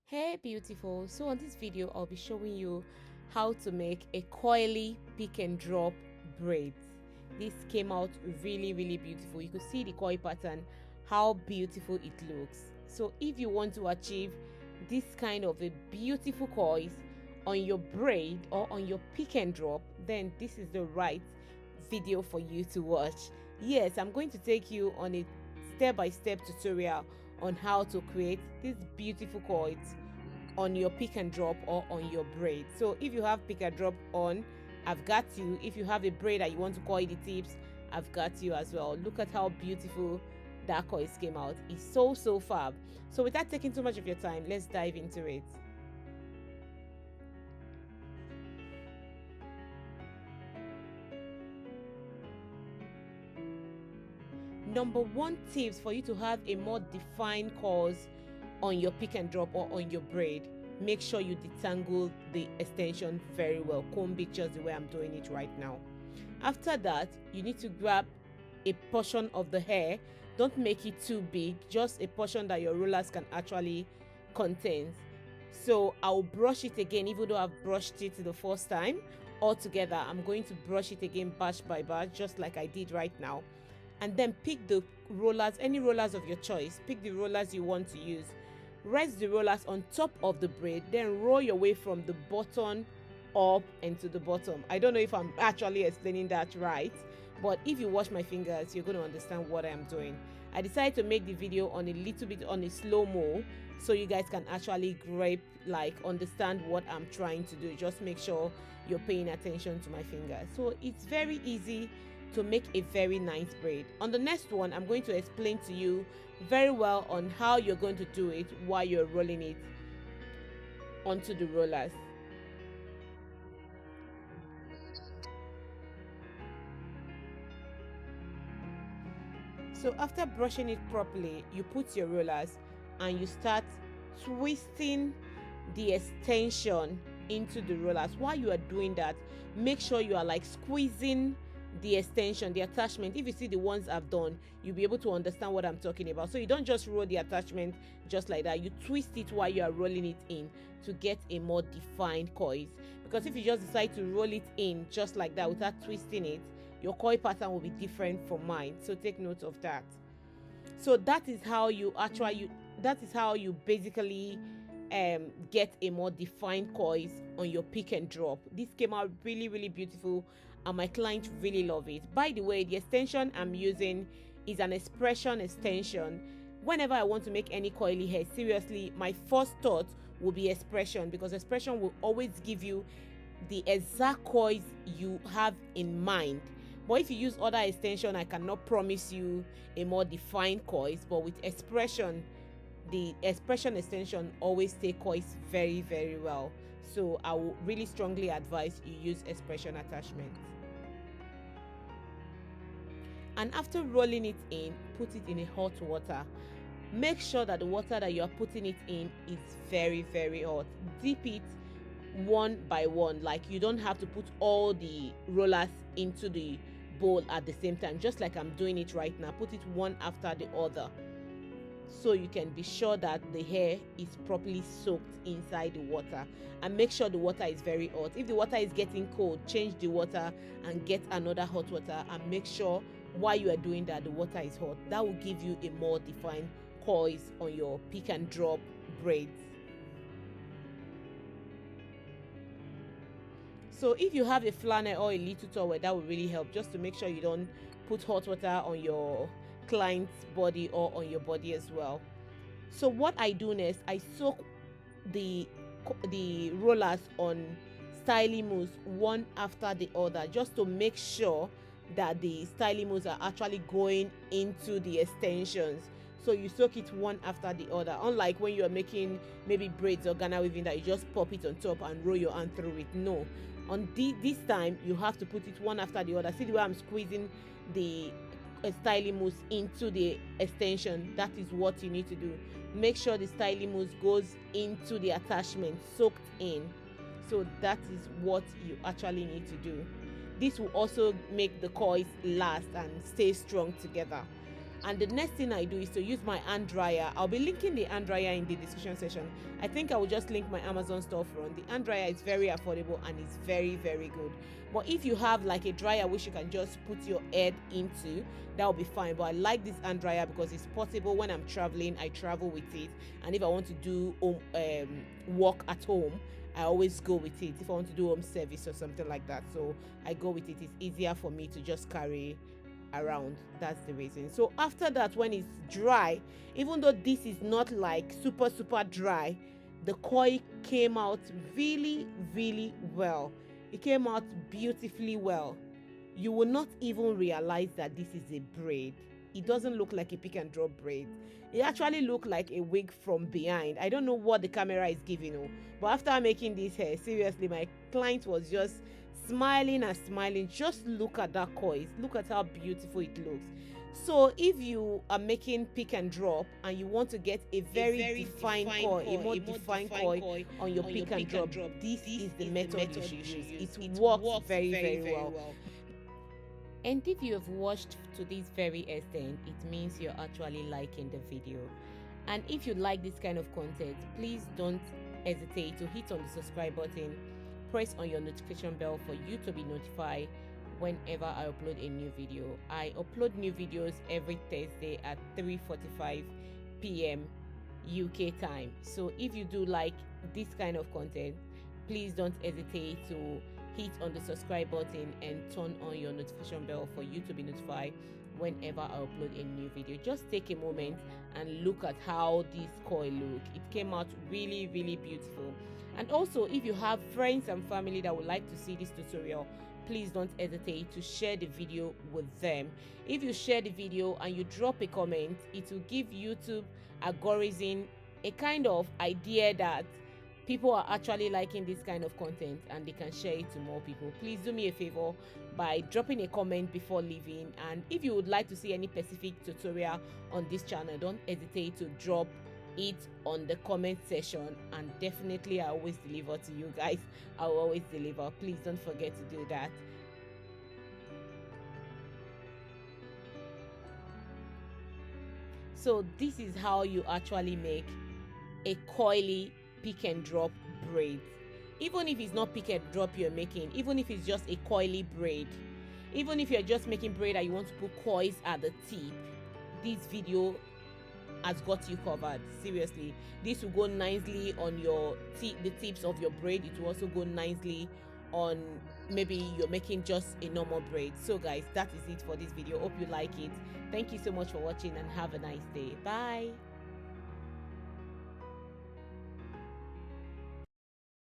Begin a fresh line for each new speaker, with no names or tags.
Hey beautiful, so on this video I'll be showing you how to make a coily pick and drop braids. This came out really beautiful. You could see the coil pattern, how beautiful it looks. So if you want to achieve this kind of a beautiful coils on your braid or on your pick and drop, then this is the right video for you to watch. Yes, I'm going to take you on a step-by-step tutorial on how to create these beautiful coils on your pick and drop or on your braid. So if you have pick and drop on, I've got you. If you have a braid that you want to coil the tips, I've got you as well. Look at how beautiful that coils came out. It's so fab. So without taking too much of your time, let's dive into it. Number one tips for you to have a more defined coils on your pick and drop or on your braid: make sure you detangle the extension very well. Comb it just the way I'm doing it right now. After that, you need to grab a portion of the hair. Don't make it too big, just a portion that your rollers can actually contain. So I'll brush it again, even though I've brushed it the first time. All together, I'm going to brush it again batch by batch, just like I did right now. And then pick the rollers, any rollers of your choice. Pick the rollers you want to use. Rest the rollers on top of the braid, then roll your way from the bottom up and to the bottom. I don't know if I'm actually explaining that right, but if you watch my fingers, you're going to understand what I am doing. I decided to make the video on a little bit on a slow-mo so you guys can actually understand what I'm trying to do. Just make sure you're paying attention to my fingers. So it's very easy to make a very nice braid. On the next one, I'm going to explain to you very well on how you're going to do it while you're rolling it onto the rollers. So after brushing it properly, you put your rollers and you start twisting the extension into the rollers. While you are doing that, make sure you are like squeezing the extension, the attachment. If you see the ones I've done, you'll be able to understand what I'm talking about. So you don't just roll the attachment just like that, you twist it while you are rolling it in to get a more defined coils. Because if you just decide to roll it in just like that without twisting it, your coil pattern will be different from mine. So take note of that. So that is how you basically get a more defined coils on your pick and drop. This came out really beautiful and my client really love it. By the way, the extension I'm using is an Xpression extension. Whenever I want to make any coily hair, seriously, my first thought will be Xpression, because Xpression will always give you the exact coils you have in mind. But if you use other extension, I cannot promise you a more defined coils. But with Xpression, the Xpression extension always take coils very well. So I will really strongly advise you use Xpression attachment. And after rolling it in, put it in a hot water. Make sure that the water that you are putting it in is very hot. Dip it one by one. Like, you don't have to put all the rollers into the bowl at the same time, just like I'm doing it right now. Put it one after the other so you can be sure that the hair is properly soaked inside the water. And make sure the water is very hot. If the water is getting cold, change the water and get another hot water, and make sure while you are doing that the water is hot. That will give you a more defined coils on your pick and drop braids. So if you have a flannel or a little towel, that will really help, just to make sure you don't put hot water on your client's body or on your body as well. So what I do next, I soak the rollers on styling mousse one after the other, just to make sure that the styling mousse are actually going into the extensions. So you soak it one after the other, unlike when you are making maybe braids or Ghana weaving that you just pop it on top and roll your hand through it. No, on this time you have to put it one after the other. See the way I'm squeezing the styling mousse into the extension? That is what you need to do. Make sure the styling mousse goes into the attachment, soaked in. So that is what you actually need to do. This will also make the coils last and stay strong together. And the next thing I do is to use my hand dryer. I'll be linking the hand dryer in the description section. I think I will just link my Amazon storefront. The hand dryer is very affordable and it's very, very good. But if you have like a dryer which you can just put your head into, that will be fine. But I like this hand dryer because it's portable. When I'm traveling, I travel with it. And if I want to do work at home, I always go with it. If I want to do home service or something like that, so I go with it. It's easier for me to just carry around. That's the reason. So after that, when it's dry, even though this is not like super dry, the coil came out really, really well. It came out beautifully well. You will not even realize that this is a braid. It doesn't look like a pick and drop braid. It actually looked like a wig from behind. I don't know what the camera is giving you, but after making this hair, seriously, my client was just smiling and smiling. Just look at that coil. Look at how beautiful it looks. So if you are making pick and drop and you want to get a very defined coil, a more defined coil on your pick and drop, this is the method you should use. It works very, very well. And if you have watched to this very extent, it means you're actually liking the video. And if you like this kind of content, please don't hesitate to hit on the subscribe button, press on your notification bell for you to be notified whenever I upload a new video. I upload new videos every Thursday at 3:45 p.m. UK time. So if you do like this kind of content, please don't hesitate to hit on the subscribe button and turn on your notification bell for you to be notified whenever I upload a new video. Just take a moment and look at how this coil look. It came out really, really beautiful. And also, if you have friends and family that would like to see this tutorial, please don't hesitate to share the video with them. If you share the video and you drop a comment, it will give YouTube algorithm a kind of idea that people are actually liking this kind of content and they can share it to more people. Please do me a favor by dropping a comment before leaving. And if you would like to see any specific tutorial on this channel, don't hesitate to drop it on the comment section, and definitely I always deliver to you guys. I will always deliver. Please don't forget to do that. So this is how you actually make a coily pick and drop braid. Even if it's not pick and drop you're making, even if it's just a coily braid, even if you're just making braid and you want to put coils at the tip, this video has got you covered. Seriously, this will go nicely on your the tips of your braid. It will also go nicely on maybe you're making just a normal braid. So guys, that is it for this video. Hope you like it. Thank you so much for watching and have a nice day. Bye.